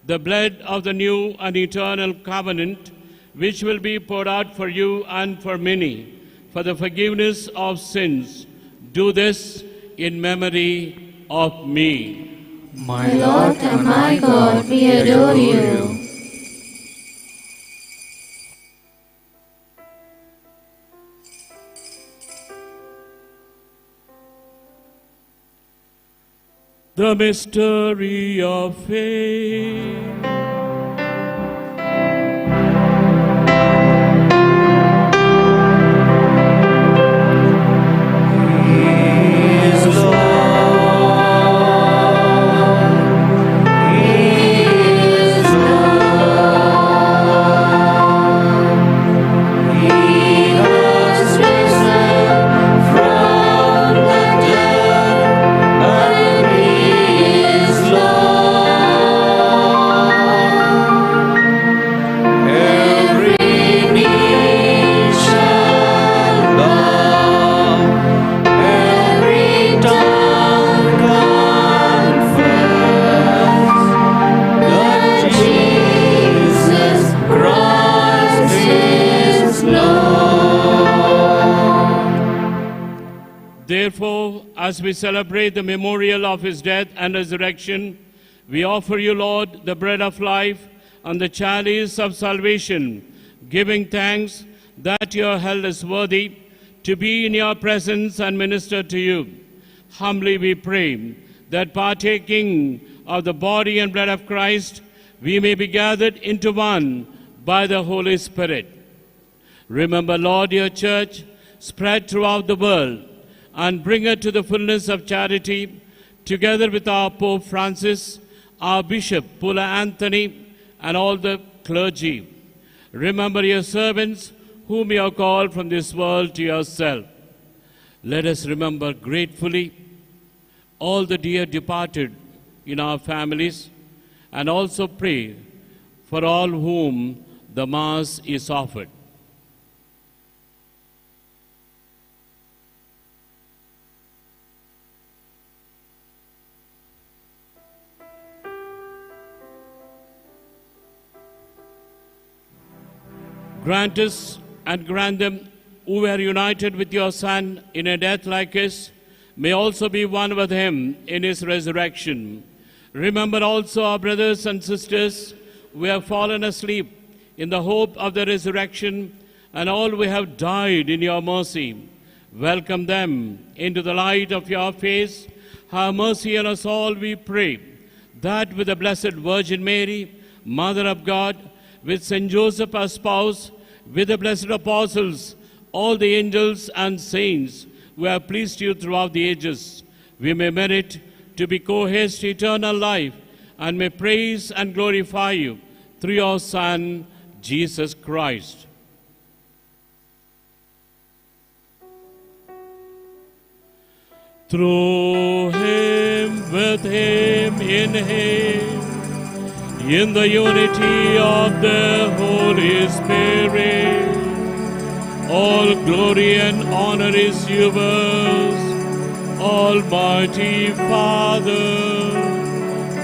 the blood of the new and eternal covenant, which will be poured out for you and for many, for the forgiveness of sins. Do this in memory of me." My Lord and my God, we adore you. The mystery of faith. Therefore, as we celebrate the memorial of his death and resurrection, we offer you, Lord, the bread of life and the chalice of salvation, giving thanks that you are held as worthy to be in your presence and minister to you. Humbly we pray that, partaking of the body and blood of Christ, we may be gathered into one by the Holy Spirit. Remember, Lord, your church spread throughout the world, and bring her to the fullness of charity, together with our Pope Francis, our Bishop Pula Anthony, and all the clergy. Remember your servants, whom you have called from this world to yourself. Let us remember gratefully all the dear departed in our families, and also pray for all whom the Mass is offered. Grant us and grant them who were united with your Son in a death like his, may also be one with him in his resurrection. Remember also our brothers and sisters who have fallen asleep in the hope of the resurrection, and all who have died in your mercy. Welcome them into the light of your face. Have mercy on us all, we pray, that with the Blessed Virgin Mary, Mother of God, with Saint Joseph our spouse, with the blessed apostles, all the angels and saints who have pleased you throughout the ages, we may merit to be co-heirs to eternal life, and may praise and glorify you through your Son, Jesus Christ. Through him, with him, in the unity of the Holy Spirit, all glory and honor is yours, Almighty Father,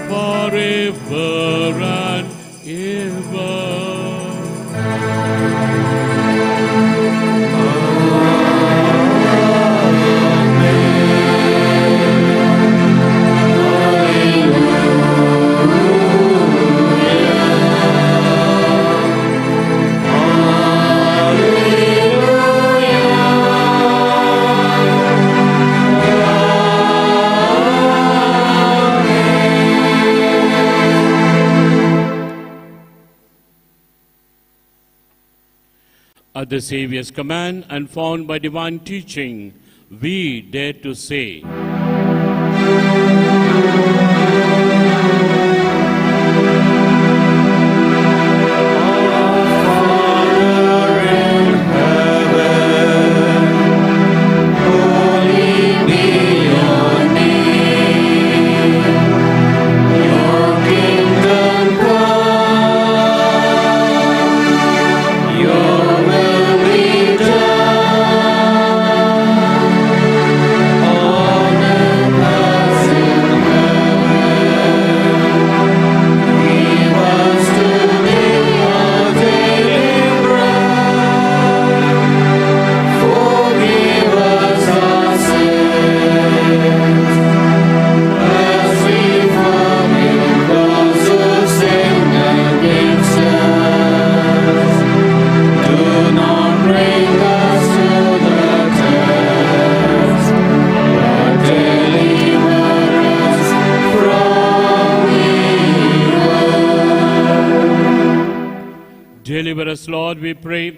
forever and ever. At the Saviour's command and found by divine teaching, we dare to say, Deliver us, Lord, we pray,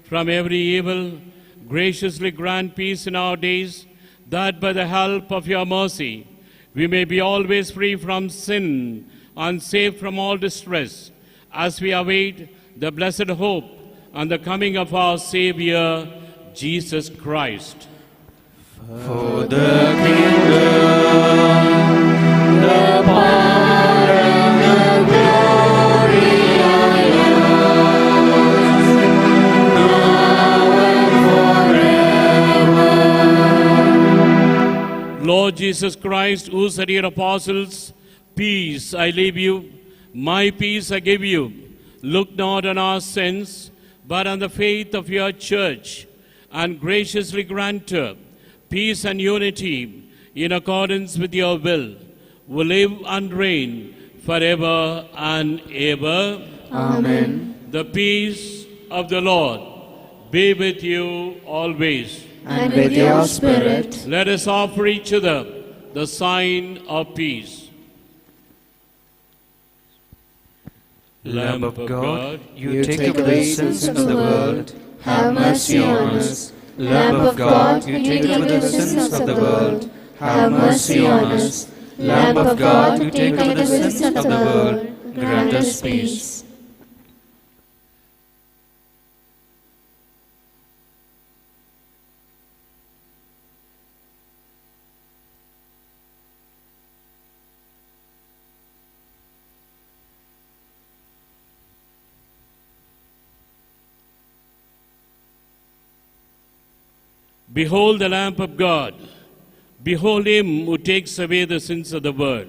from every evil. Graciously grant peace in our days, that by the help of your mercy we may be always free from sin and safe from all distress, as we await the blessed hope and the coming of our Savior, Jesus Christ. For the kingdom, the power, and the glory are yours, now and forever. Lord Jesus Christ, who said to your apostles, "Peace I leave you, my peace I give you," look not on our sins, but on the faith of your church, and graciously grant her peace and unity in accordance with your will, who live and reign forever and ever. Amen. The peace of the Lord be with you always. And with your spirit. Let us offer each other the sign of peace. Lamb of God, you take away sins of the world, have mercy on us. Lamb of God, you take away the sins of the world, have mercy on us. Lamb of God, you take away the sins of the world, grant us peace. Behold the Lamb of God. Behold him who takes away the sins of the world.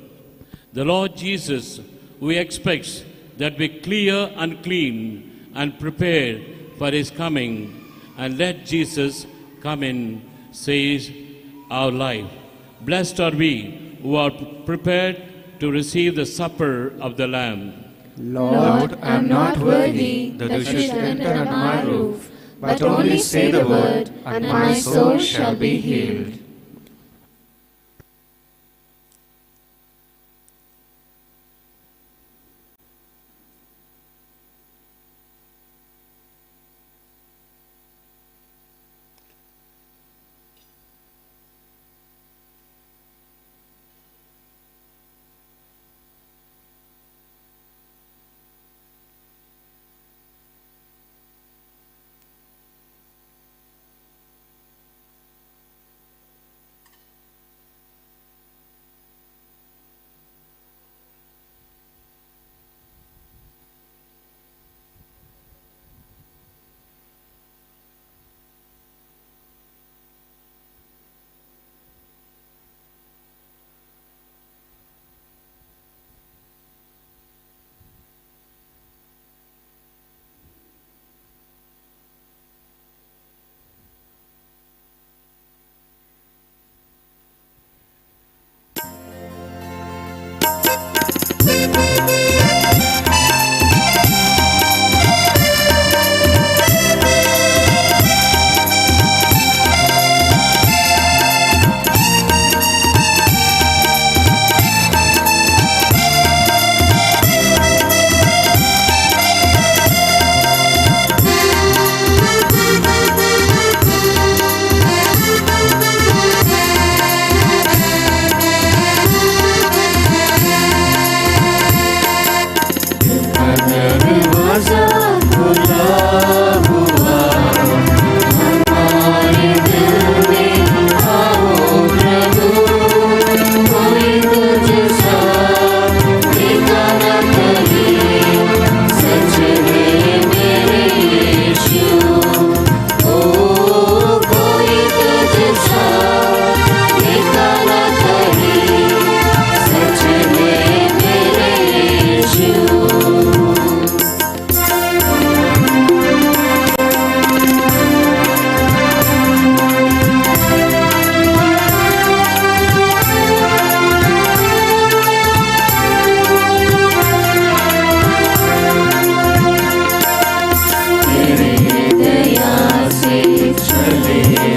The Lord Jesus, who expects that we clear and clean and prepare for his coming. And let Jesus come in, says our life. Blessed are we who are prepared to receive the supper of the Lamb. Lord, I am not worthy that you should enter under my roof, but only say the word, and my soul shall be healed.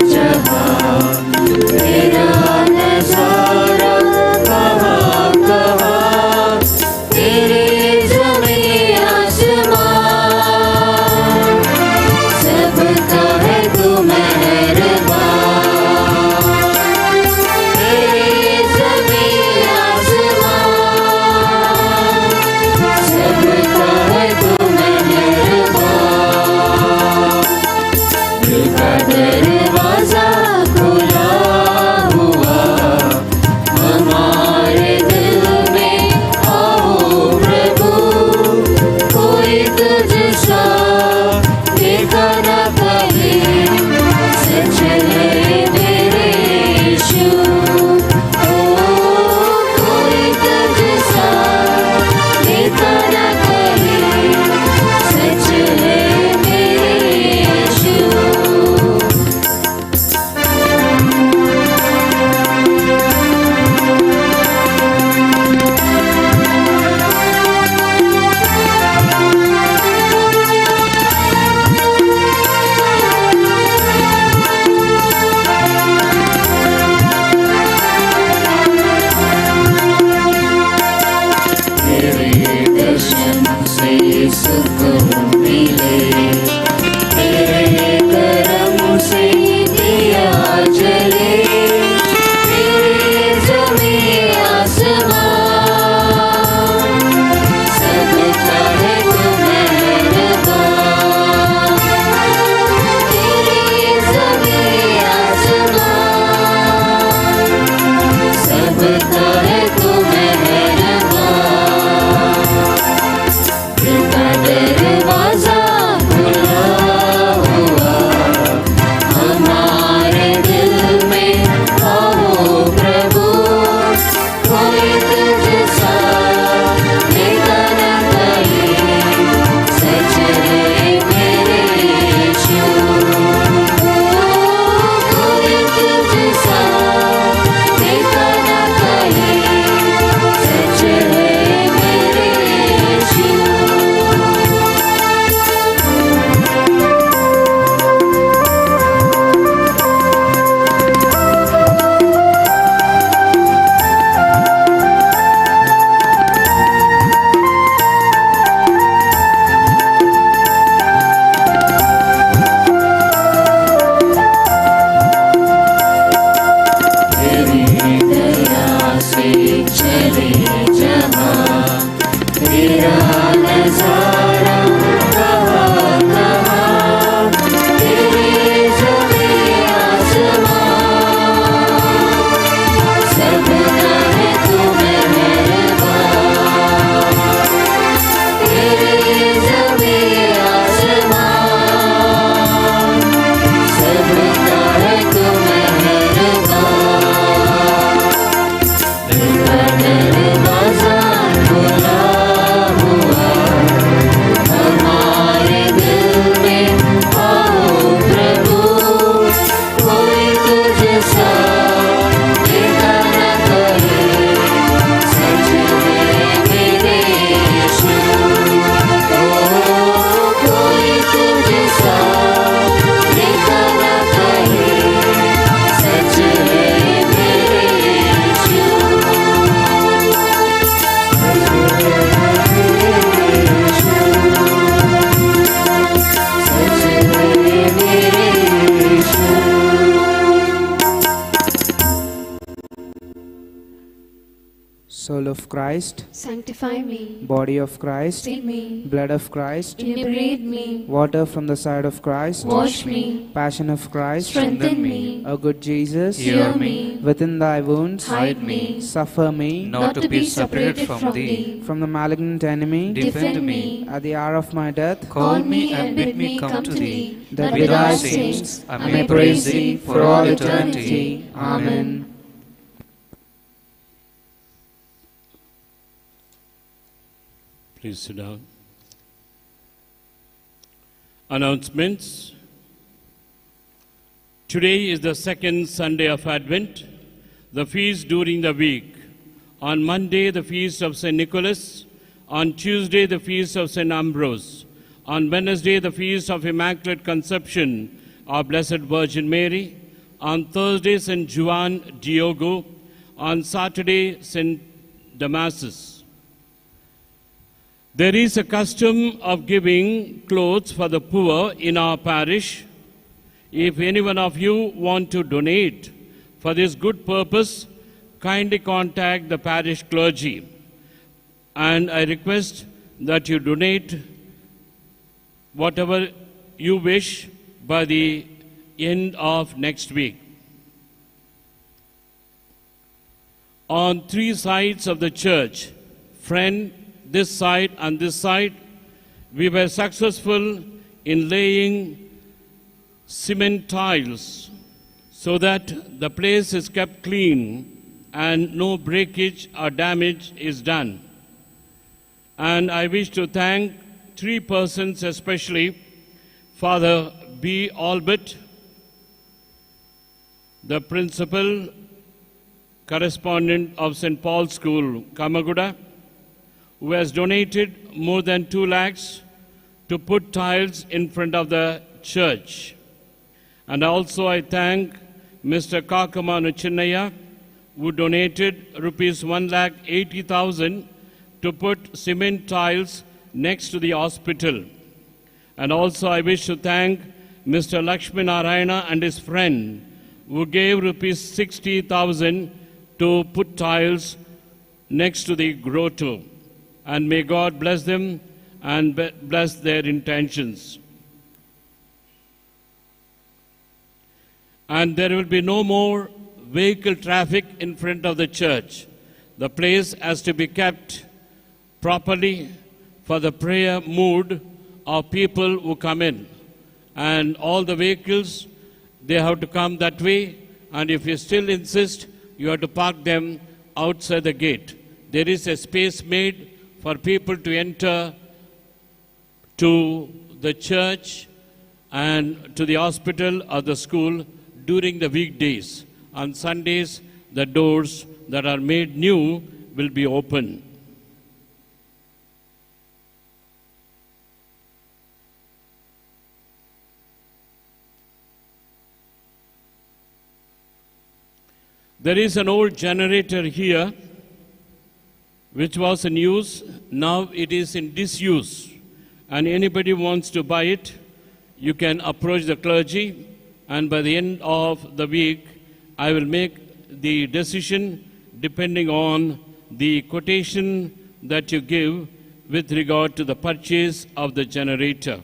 जहाँ तेरा नजारा कहाँ कहाँ, तेरे ज़मीं आसमान, सबका है तू मेहरबान। तेरे ज़मीं आसमान, सबका है तू मेहरबान। दिल का दरवाजा खुला हुआ, हमारे दिल में आओ प्रभु। कोई तुझसा देखा न कभी, सच है मेरे यीशु। ओ कोई तुझसा देखा न कभी, सच है मेरे यीशु। तेरे दर्शन से सुकून मिले, तेरे करम से दिया जले, तेरे ज़मीं आसमान, सबका है तू मेहरबान। तेरे ज़मीं आसमान, सबका है तू मेहरबान। दिल का दरवाजा खुला हुआ, हमारे दिल में आओ प्रभु। कोई तुझसा देखा न कभी, सच है मेरे यीशु। कोई तुझसा देखा न कभी, सच है मेरे यीशु। तेरी दया से चले जहाँ, तेरा नजारा कहाँ कहाँ, तेरे ज़मीं आसमान, सबका है तू मेहरबान। तेरे ज़मीं आसमान, सबका है तू मेहरबान। दिल का दरवाजा खुला हुआ, हमारे दिल में आओ प्रभु। कोई तुझसा देखा न कभी, सच है मेरे यीशु। ओ कोई तुझसा देखा न कभी, सच है मेरे यीशु। सच है मेरे यीशु। Soul of Christ, Sanctify me, body of Christ, fill me, blood of Christ, inebriate me, water from the side of Christ, wash me, passion of Christ, strengthen me, O good Jesus, Hear me. within thy wounds, hide me, suffer me not to be separated from thee. from the malignant enemy. Defend me. At the hour of my death, Call me and bid me come to thee, that with thy saints I may praise thee for all eternity. Amen. Please sit down. Announcements. Today is the second Sunday of Advent, the feast during the week. On Monday, the feast of St. Nicholas. On Tuesday, the feast of St. Ambrose. On Wednesday, the feast of Immaculate Conception of Blessed Virgin Mary. On Thursday, St. Juan Diogo. On Saturday, St. Damasus. There is a custom of giving clothes for the poor in our parish. If any one of you want to donate for this good purpose, kindly contact the parish clergy. And I request that you donate whatever you wish by the end of next week. On three sides of the church, front, this side and this side, we were successful in laying cement tiles so that the place is kept clean and no breakage or damage is done. And I wish to thank three persons especially: Father B. Albert, the principal correspondent of St. Paul's School, Kamaguda, who has donated more than 2 lakhs to put tiles in front of the church. And also I thank Mr. Kakamanu Chinnaya, who donated rupees 1,80,000 to put cement tiles next to the hospital. And also I wish to thank Mr. Lakshmi Narayana and his friend, who gave rupees 60,000 to put tiles next to the grotto. And may God bless them and bless their intentions. And there will be no more vehicle traffic in front of the church. The place has to be kept properly for the prayer mood of people who come in. And all the vehicles, they have to come that way. And if you still insist, you have to park them outside the gate. There is a space made for people to enter to the church and to the hospital or the school during the weekdays. On Sundays, the doors that are made new will be open. There is an old generator here which was in use. Now it is in disuse. And anybody wants to buy it, you can approach the clergy, and by the end of the week, I will make the decision depending on the quotation that you give with regard to the purchase of the generator.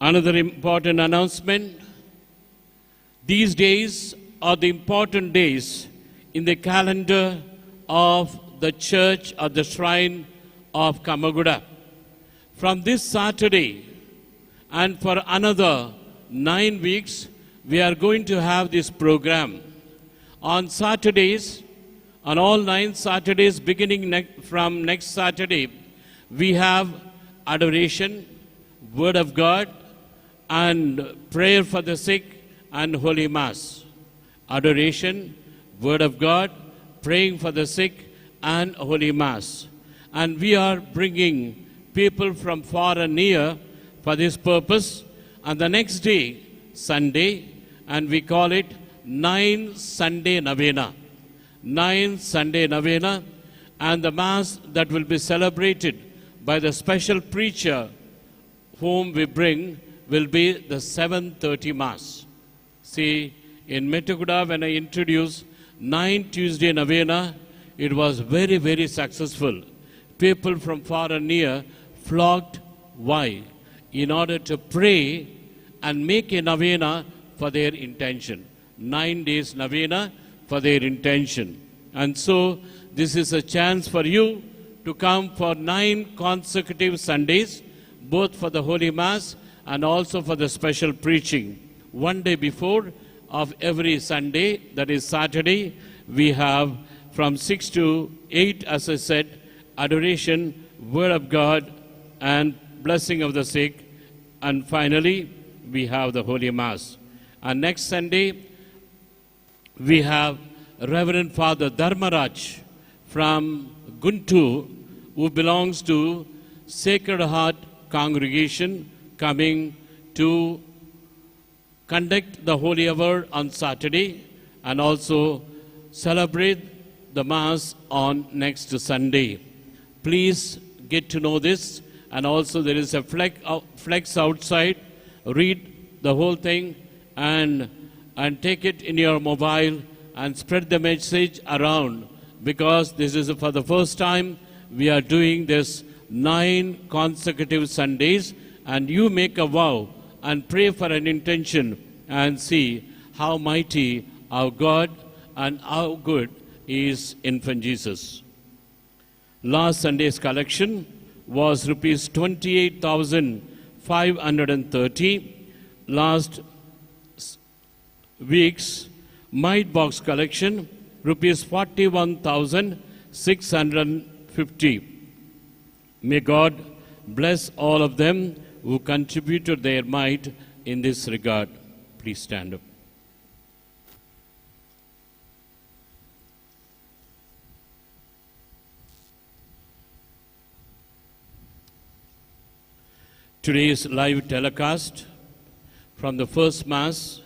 Another important announcement: these days are the important days in the calendar of the church or the shrine of Kamaguda. From this Saturday and for another 9 weeks, we are going to have this program. On Saturdays, on all 9 Saturdays beginning from next Saturday, we have adoration, Word of God, and prayer for the sick, and Holy Mass. Adoration, Word of God, praying for the sick, and Holy Mass. And we are bringing people from far and near for this purpose. And the next day, Sunday, and we call it 9 Sunday Novena. 9 Sunday Novena, and the Mass that will be celebrated by the special preacher whom we bring will be the 7:30 Mass. See, in Metaguda, when I introduced 9 Tuesday Novena, it was very, very successful. People from far and near flocked. Why? In order to pray and make a novena for their intention. 9 days novena for their intention. And so, this is a chance for you to come for 9 consecutive Sundays, both for the Holy Mass and also for the special preaching. One day before of every Sunday, that is Saturday, we have from 6 to 8, as I said, adoration, Word of God, and blessing of the sick. And finally, we have the Holy Mass. And next Sunday, we have Reverend Father Dharmaraj from Guntur, who belongs to Sacred Heart Congregation, coming to conduct the Holy Hour on Saturday and also celebrate the Mass on next Sunday. Please get to know this, and also there is a flex outside. Read the whole thing and take it in your mobile and spread the message around, because this is for the first time we are doing this 9 consecutive Sundays, and you make a vow and pray for an intention and see how mighty our God and how good is Infant Jesus. Last Sunday's collection was rupees 28,530. Last week's Mite Box collection, rupees 41,650. May God bless all of them who contributed their mite in this regard. Please stand up. Today's live telecast from the first Mass,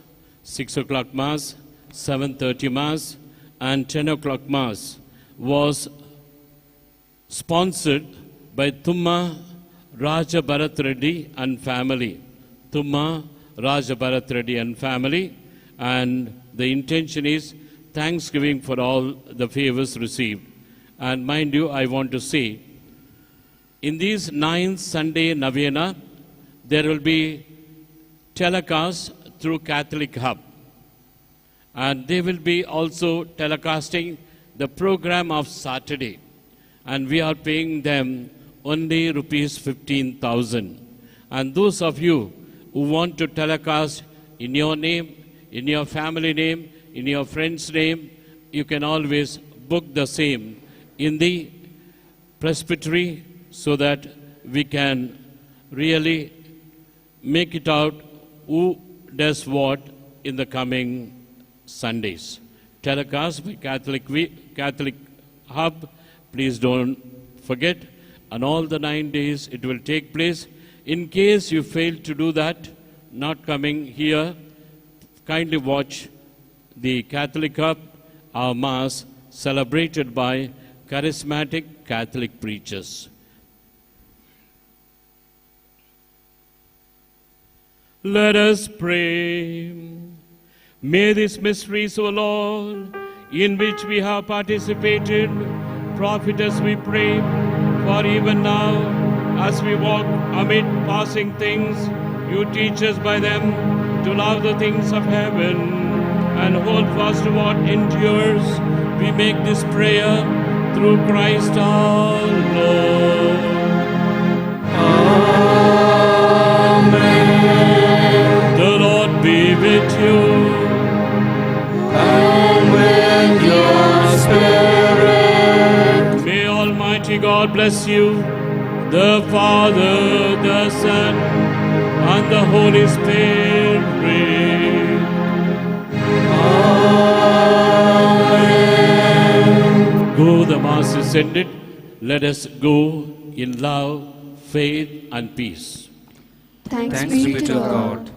6 o'clock Mass, 7:30 Mass, and 10 o'clock Mass was sponsored by Tumma Raja Bharat Reddy and family. Tumma Raja Bharat Reddy and family. And the intention is thanksgiving for all the favors received. And mind you, I want to say, in these 9th Sunday Novena, there will be telecasts through Catholic Hub. And they will be also telecasting the program of Saturday. And we are paying them only rupees 15,000. And those of you who want to telecast in your name, in your family name, in your friend's name, you can always book the same in the presbytery so that we can really make it out who does what in the coming Sundays. Telecast by Catholic Hub, please don't forget. On all the 9 days it will take place. In case you fail to do that, not coming here, kindly watch the Catholic Hub, our Mass, celebrated by charismatic Catholic preachers. Let us pray. May these mysteries, O Lord, in which we have participated, profit us, we pray, for even now, as we walk amid passing things, you teach us by them to love the things of heaven and hold fast to what endures. We make this prayer through Christ our Lord. Amen. The Lord be with you. And with your spirit. May Almighty God bless you, the Father, the Son, and the Holy Spirit. Amen. Go, the Mass is ended. Let us go in love, faith, and peace. Thanks Thanks be to God.